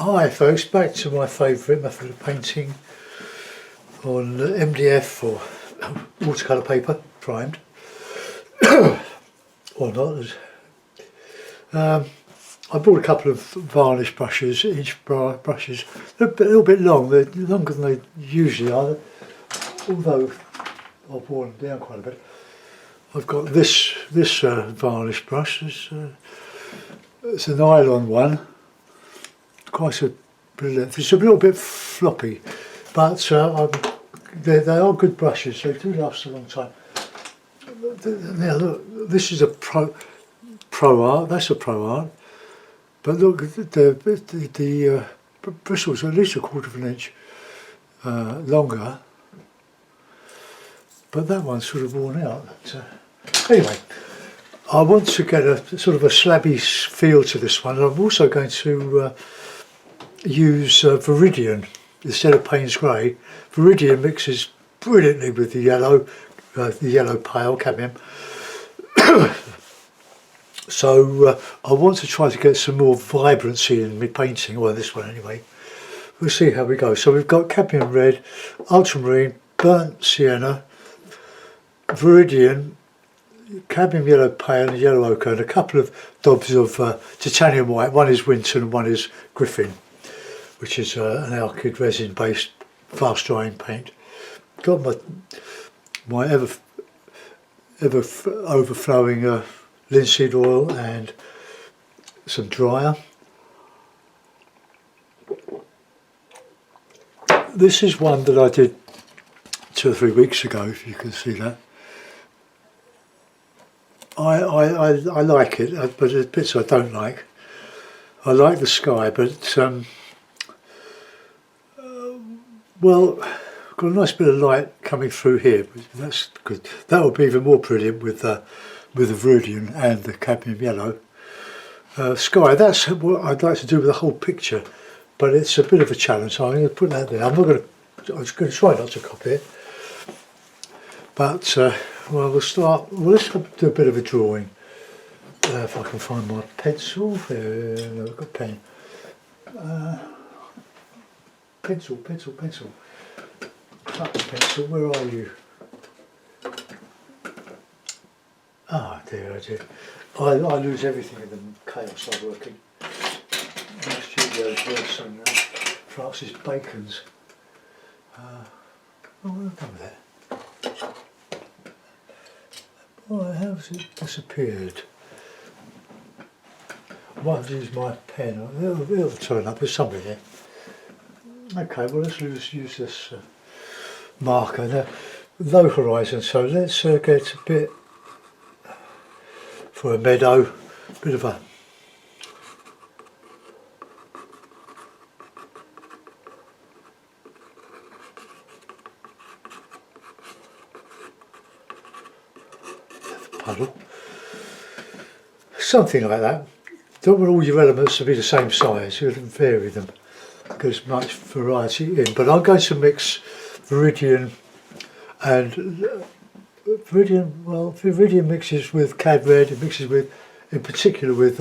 Hi folks, back to my favourite method of painting on MDF or watercolour paper, primed or not. I bought a couple of varnish brushes, each brushes, they're a little bit long, they're longer than they usually are, although I've worn them down quite a bit. I've got this varnish brush, it's a nylon one, quite a bit of length. It's a little bit floppy, but they are good brushes, they do last a long time. Now look, this is a Pro Art, that's a Pro Art, but look, the bristles are at least 1/4 of an inch longer, but that one's sort of worn out. Anyway, I want to get a sort of a slabby feel to this one, and I'm also going to use Viridian instead of Payne's Grey. Viridian mixes brilliantly with the yellow pale cadmium. So I want to try to get some more vibrancy in my painting, well this one anyway. We'll see how we go. So we've got cadmium red, ultramarine, burnt sienna, Viridian, cadmium yellow pale and yellow ochre, and a couple of daubs of titanium white. One is Winton and one is Griffin, which is an alkyd resin based fast drying paint. Got my ever overflowing linseed oil and some dryer. This is one that I did 2 or 3 weeks ago, if you can see that. I like it, but there's bits I don't like. I like the sky, but well, I've got a nice bit of light coming through here, but that's good. That would be even more brilliant with the Viridian and the cadmium yellow. Sky, that's what I'd like to do with the whole picture, but it's a bit of a challenge, so I'm going to put that there. I'm going to try not to copy it, but well, we'll start. Well, let's do a bit of a drawing. If I can find my pencil. No, I've got a pen. Pencil. Pencil, where are you? Ah, dear. I lose everything in the chaos I work in. My studio's worse than Francis Bacon's. Oh, what have I done with it? Why, how's it disappeared? I might have to use my pen. It'll turn up. There's something here. Okay, well let's use this marker. Now, low horizon, so let's get a bit for a meadow, bit of a puddle, something like that. Don't want all your elements to be the same size, you can vary them, there's much variety in, but I'm going to mix Viridian and Viridian mixes with cad red, it mixes with, in particular with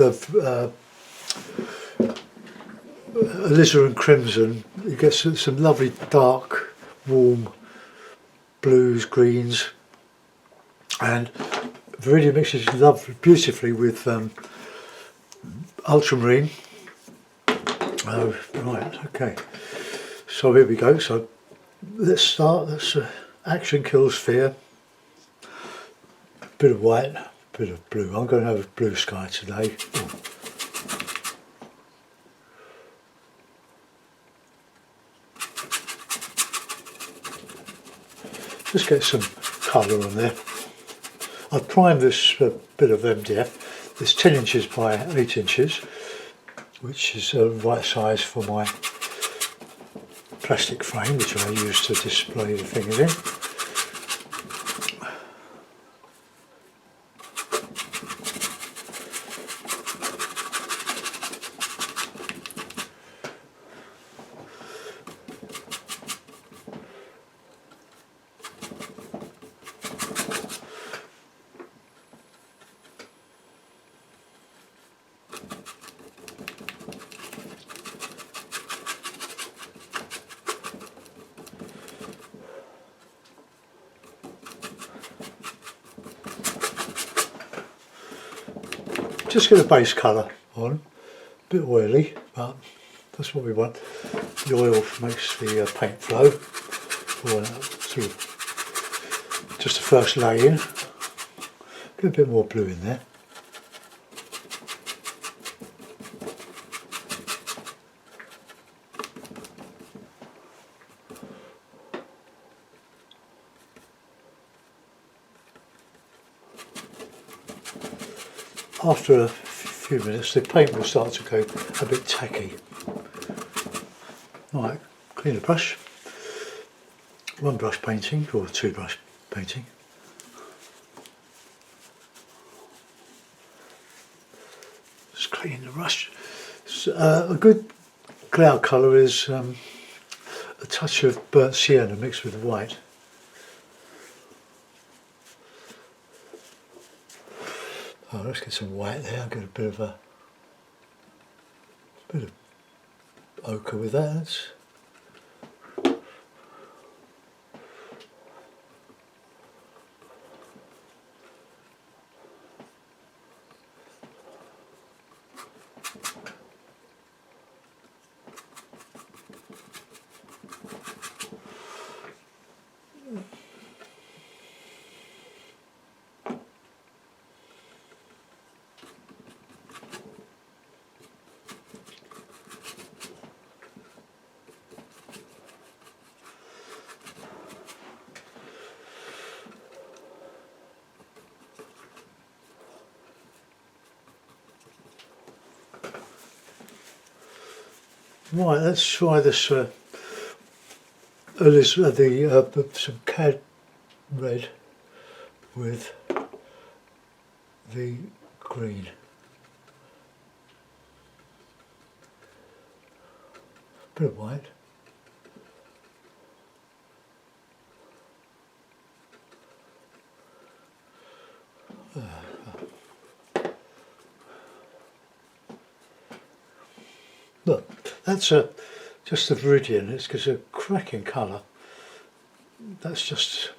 alizarin crimson. You get some lovely dark, warm blues, greens, and Viridian mixes beautifully with ultramarine. Oh, right, okay. So here we go. So let's start. That's action kills fear. Bit of white, bit of blue. I'm going to have a blue sky today. Oh. Just get some colour on there. I've primed this bit of MDF. It's 10 inches by 8 inches, which is the right size for my plastic frame, which I use to display the things in. just get a base colour on, a bit oily, but that's what we want. The oil makes the paint flow. Sort of just the first lay in. Get a bit more blue in there. After a few minutes the paint will start to go a bit tacky. Alright, clean the brush. One brush painting or two brush painting. Just clean the brush. So, a good cloud colour is a touch of burnt sienna mixed with white. Oh, let's get some white there. I'll get a bit of ochre with that. Right, let's try this some cad red with the green. Bit of white. Look, that's just the Viridian. It's a cracking colour. That's just.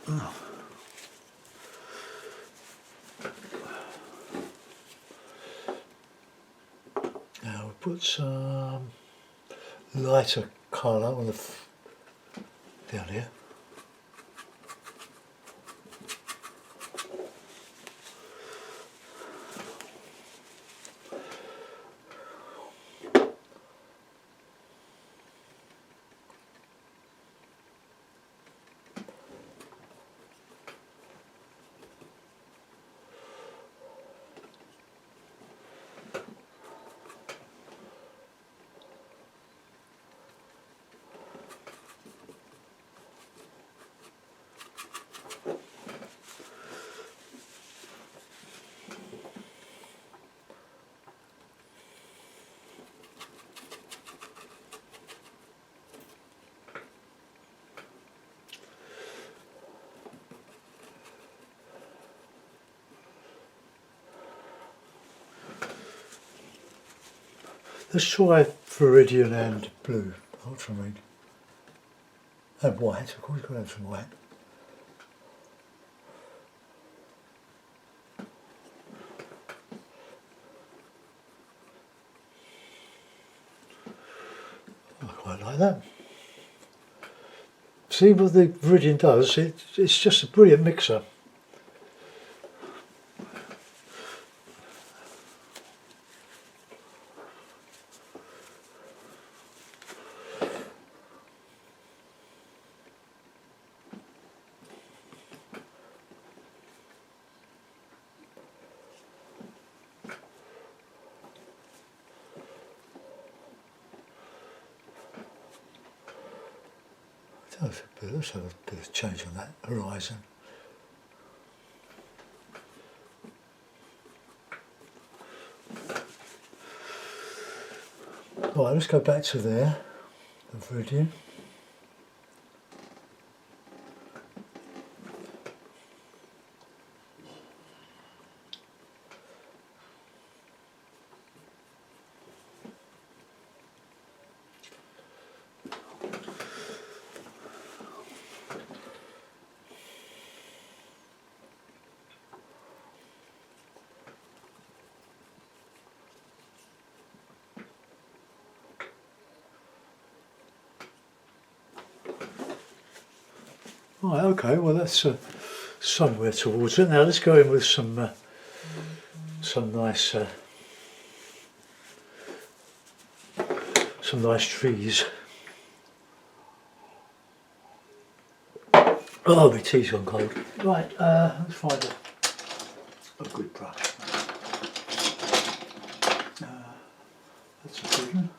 Oh. Now we'll put some lighter colour on the down here. Let's try Viridian and blue, ultramarine. And white, of course, you've got to have some white. I quite like that. See what the Viridian does? It's just a brilliant mixer. Let's have a bit of change on that horizon. Right, let's go back to there, the Viridian. Right, okay, well that's somewhere towards it. Now let's go in with some nice trees. Oh, my tea's gone cold. Right, let's find a good brush. That's a good one.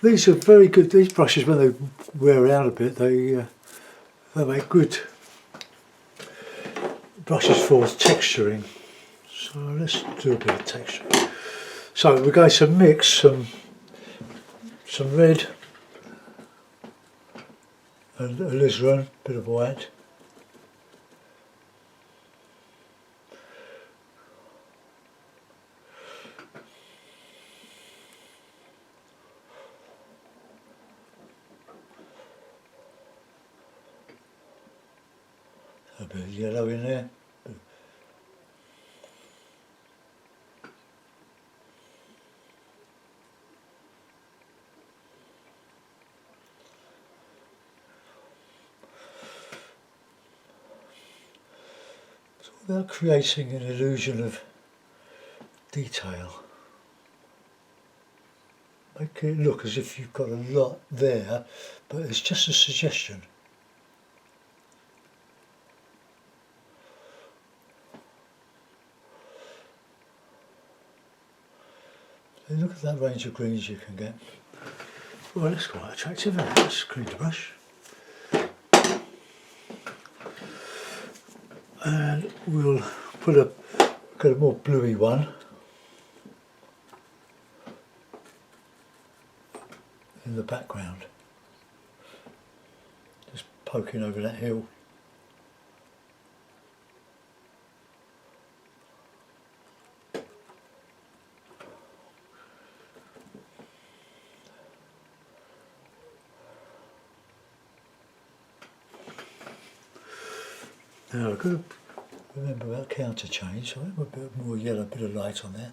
These are very good. These brushes, when they wear out a bit, they make good brushes for texturing. So let's do a bit of texturing. So we're going to mix some red and alizarin, a bit of white. A bit of yellow in there. So without creating an illusion of detail. Make it look as if you've got a lot there, but it's just a suggestion. Look at that range of greens you can get. Well, that's quite attractive, isn't it? Let's clean the brush. And we'll get a more bluey one in the background. Just poking over that hill. Now I've got to remember about counter change, so I have a bit more yellow, a bit of light on there.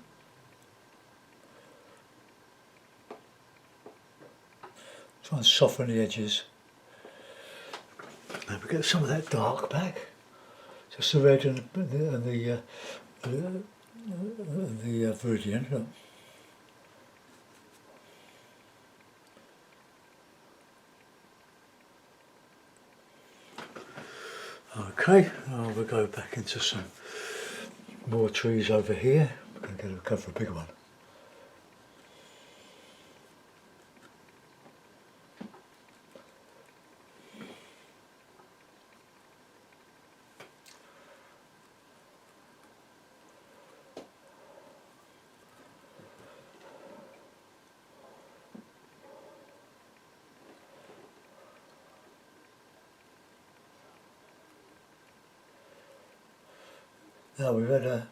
Try and soften the edges. Now we get some of that dark back. Just the red and the Viridian. Look. Okay, we'll go back into some more trees over here. We're going to go for a bigger one. Now we've had a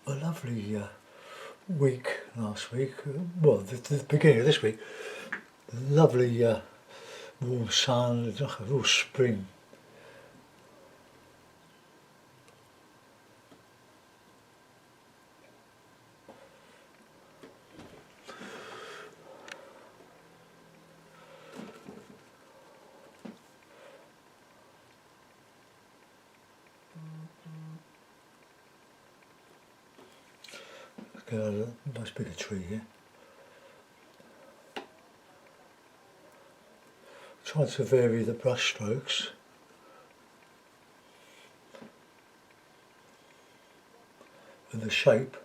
lovely week last week, well the beginning of this week, lovely warm sun, like a real spring. Got a nice bigger tree here. Try to vary the brush strokes. And the shape.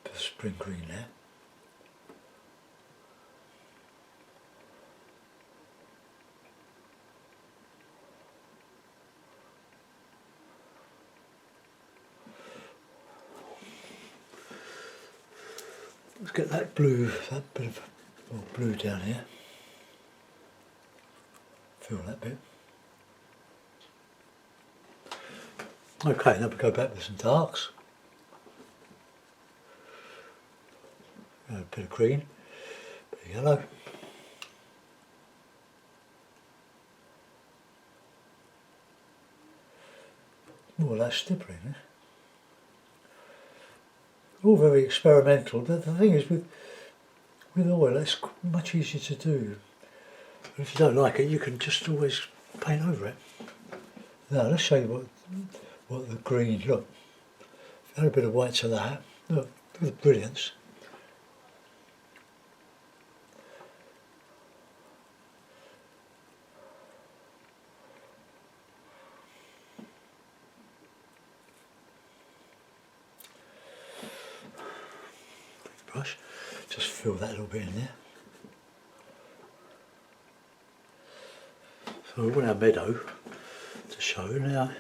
The spring green there. Let's get that blue, that bit of blue down here. Feel that bit. Okay, now we go back with some darks. A bit of green, a bit of yellow. more or less stippling. Eh? All very experimental, but the thing is with oil it's much easier to do. If you don't like it, you can just always paint over it. Now let's show you what the green, look, add a bit of white to that, look at the brilliance. Brush, just fill that a little bit in there. So we want our meadow to show now.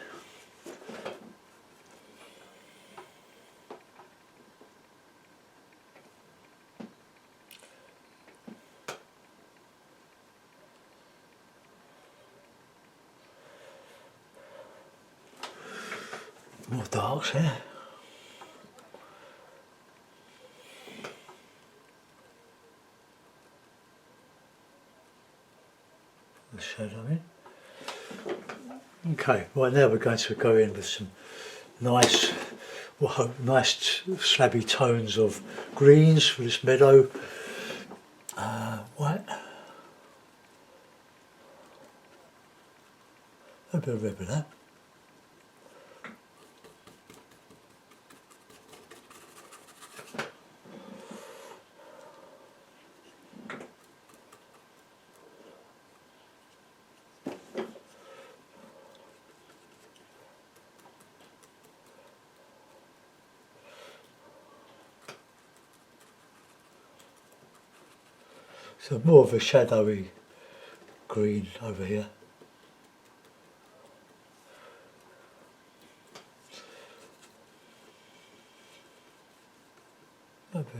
More darks here. The shadow in. Okay, right now we're going to go in with some nice, well, nice slabby tones of greens for this meadow. White. A bit of red with that. So more of a shadowy green over here.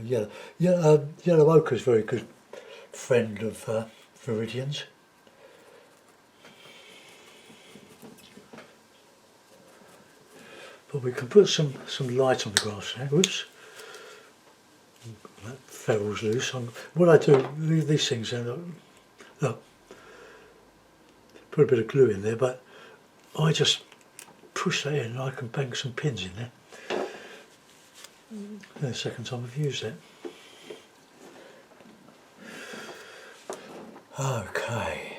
Yellow. Yellow ochre is a very good friend of Viridians. But we can put some light on the grass there. Whoops. That ferrule's loose. What I do, these things, look, put a bit of glue in there, but I just push that in and I can bang some pins in there. The second time I've used it. Okay.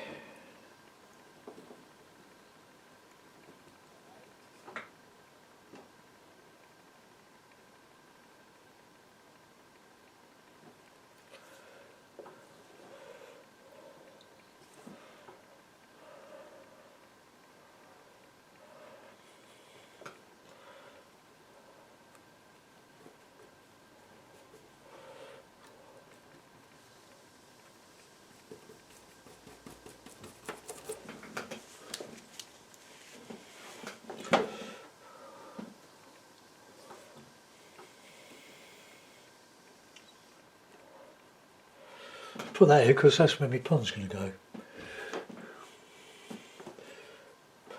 Put that here because that's where my pond's going to go.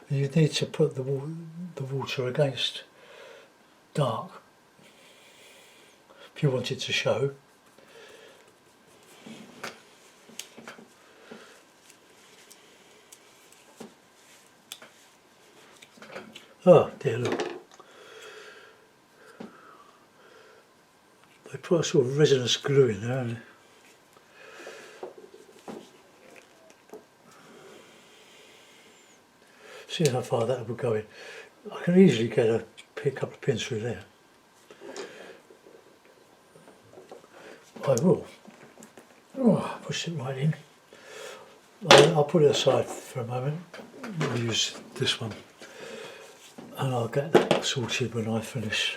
You need to put the water against dark if you want it to show. Oh dear, look. They put a sort of resinous glue in there, haven't they? See how far that will go in. I can easily get a couple of pins through there. I will. Oh, push it right in. I'll put it aside for a moment. I'll use this one. And I'll get that sorted when I finish.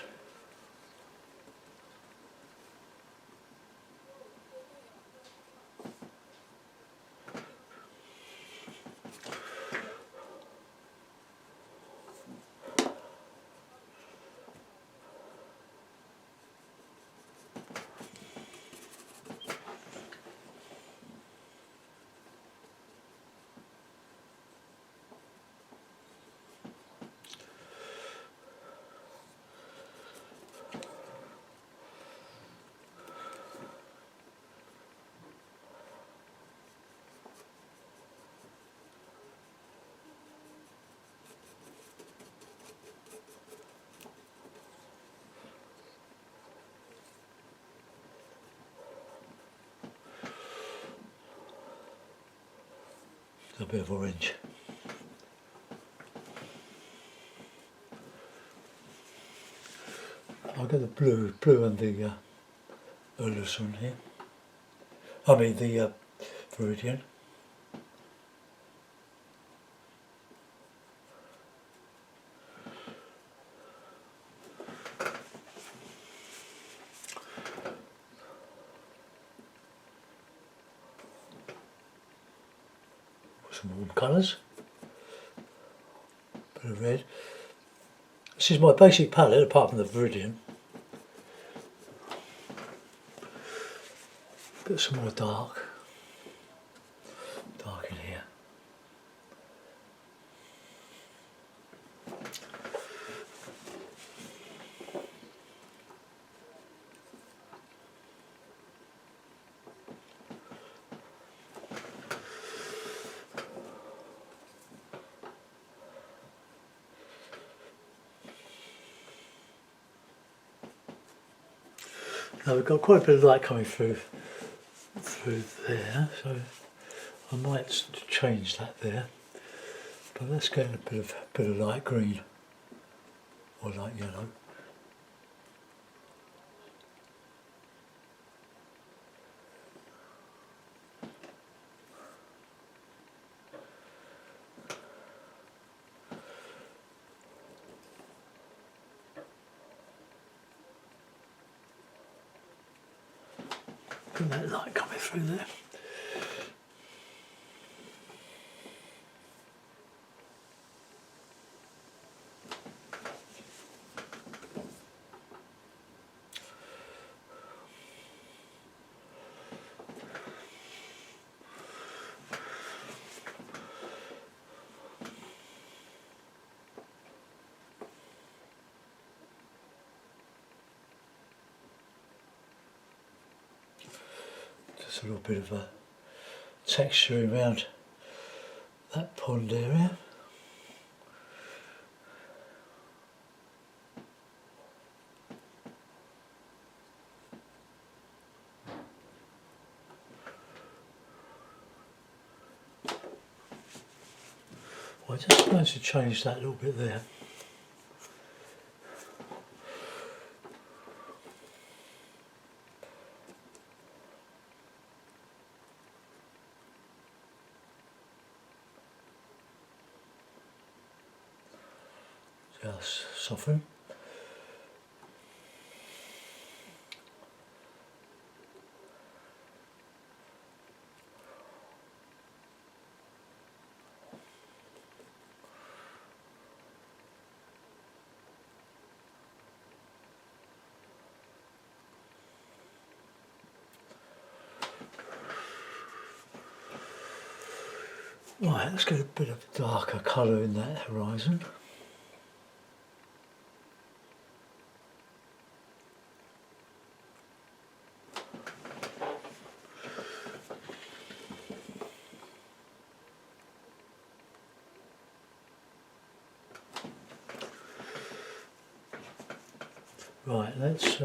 a bit of orange. I'll get the blue and the Urlus on here. I mean the Viridian. Some warm colours. Bit of red. This is my basic palette apart from the Viridian. Got some more dark in here. Now we've got quite a bit of light coming through there, so I might change that there. But let's get a bit of light green or light yellow. Get that light coming through there. A little bit of a texture around that pond area. I just going to change that a little bit there. Just soften. Right, let's get a bit of darker colour in that horizon. Right, let's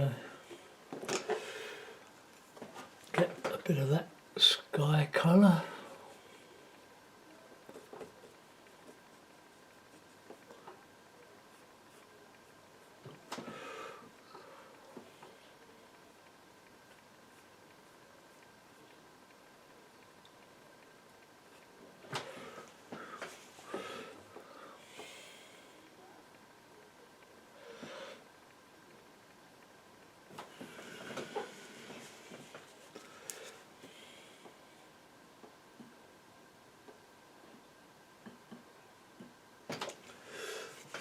get a bit of that sky colour.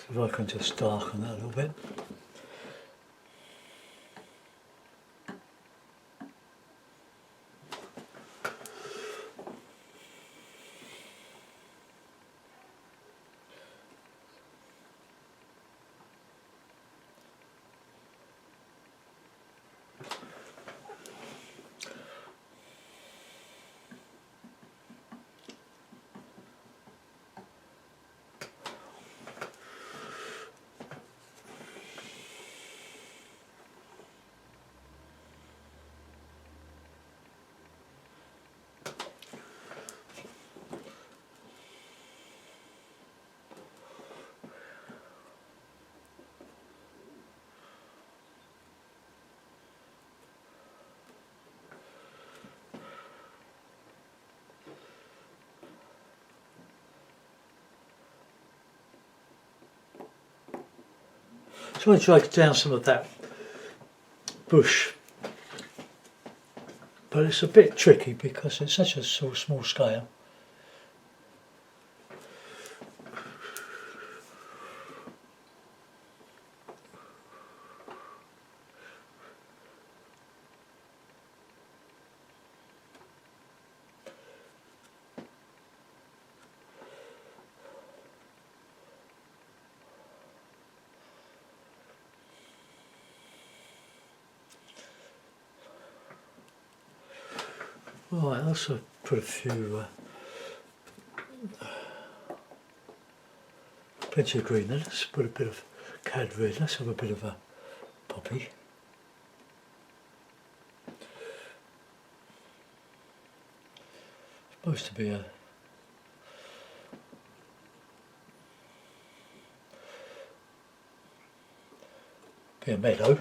If I can just darken that a little bit. Try to drag down some of that bush, but it's a bit tricky because it's such a sort of small scale. Right, I also put a few, plenty of green then. Let's put a bit of cad red. Let's have a bit of a poppy. Supposed to be a meadow.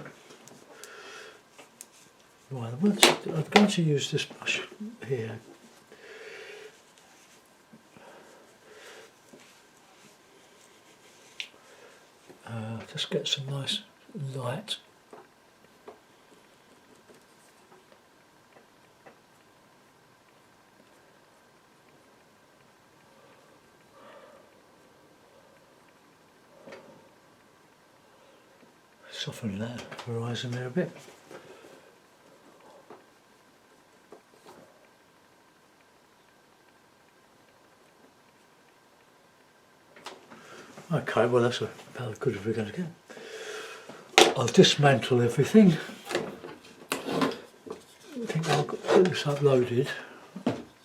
Right, I'm going to use this brush here. Just get some nice light. Soften that horizon there a bit. Okay, well that's about as good as we're going to get. I'll dismantle everything. I think I'll get this uploaded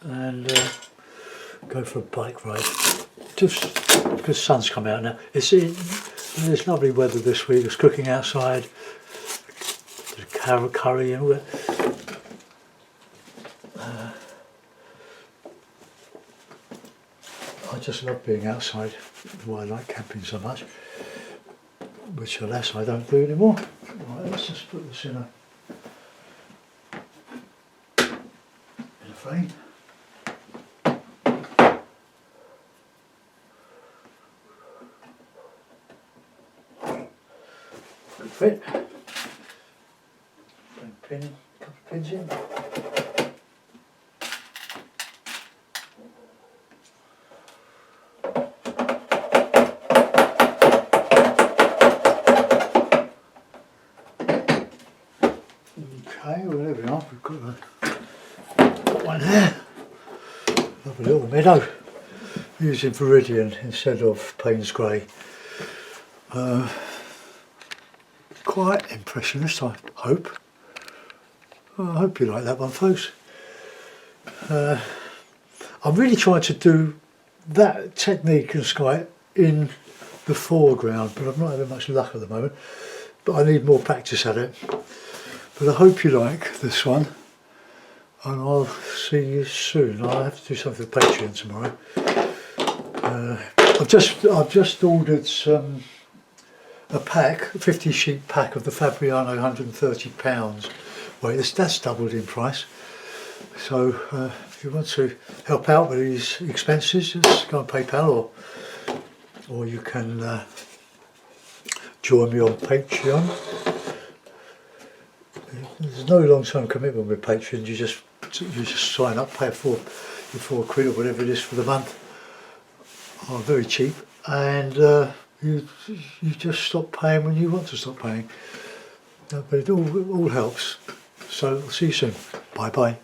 and go for a bike ride. Just because the sun's come out now. It's lovely weather this week. It's cooking outside. There's carrot curry and all that. I just love being outside. Why I like camping so much, which alas I don't do anymore. Right, let's just put this in a frame. Good fit. Pin, a couple of pins in. Okay, well there we are, we've got one there. Lovely little meadow. Using Viridian instead of Payne's Grey. Quite impressionist, I hope. I hope you like that one, folks. I'm really trying to do that technique and sky in the foreground, but I'm not having much luck at the moment. But I need more practice at it. But I hope you like this one, and I'll see you soon. I'll have to do something for Patreon tomorrow. I've just ordered a pack, a 50 sheet pack of the Fabriano £130. Well, that's doubled in price. So if you want to help out with these expenses, just go on PayPal, or you can join me on Patreon. There's no long-term commitment with Patreon. You just sign up, pay £4 or whatever it is for the month. Oh, very cheap, and you just stop paying when you want to stop paying. But it all helps. So I'll see you soon. Bye bye.